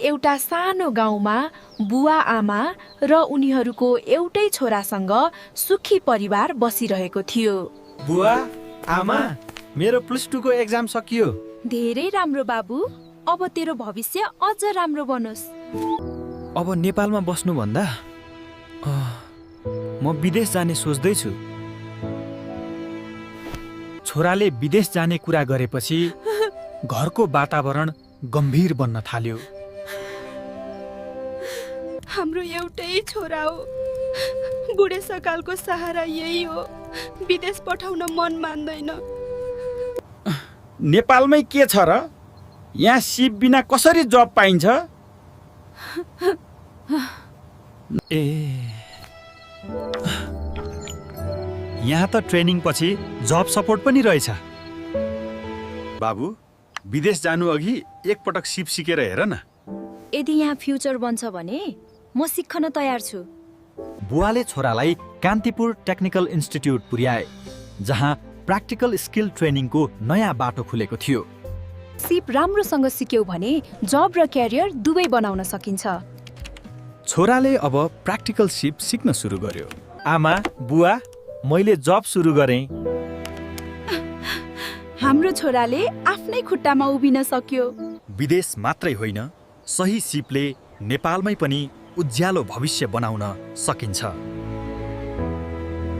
एउटा सानो गाउँमा बुवा आमा र उनीहरूको एउटै छोरासँग सुखी परिवार बसिरहेको थियो। बुवा, आमा, मेरो +2 को एक्जाम सकियो। धेरै राम्रो बाबु, अब तेरो भविष्य अझ राम्रो बनोस्। अब नेपालमा बस्नुभन्दा म विदेश जाने सोच्दैछु। छोराले विदेश जाने कुरा गरेपछि घरको वातावरण गम्भीर बन्न थाल्यो। हाम्रो एउटै छोरा हो, बुढेसकालको सहारा यही हो। विदेश पठाउन मन मान्दैन। नेपालमै के छ र? यहाँ सिप बिना कसरी जब पाइन्छ? ए, यहाँ त ट्रेनिङ पछि जब सपोर्ट पनि रहेछ। बाबु, विदेश जानु अघि एकपटक सिप सिकेर हेर न। यदि यहाँ फ्युचर बन्छ भने म सिक्न तयार छु। बुवाले छोरालाई कान्तिपुर टेक्निकल इन्स्टिट्युट पुर्याए, जहाँ प्र्याक्टिकल स्किल ट्रेनिङको नयाँ बाटो खुलेको थियो। सिप राम्रोसँग सिक्यौ भने जब र क्यारियर दुवै बनाउन सकिन्छ। छोराले अब प्र्याक्टिकल सिप सिक्न सुरु गर्यो। आमा, बुवा, मैले जब सुरु गरेँ। हाम्रो छोराले आफ्नै खुट्टामा उभिन सक्यो। विदेश मात्रै होइन, सही सिपले नेपालमै पनि उज्यालो भविष्य बनाउन सकिन्छ।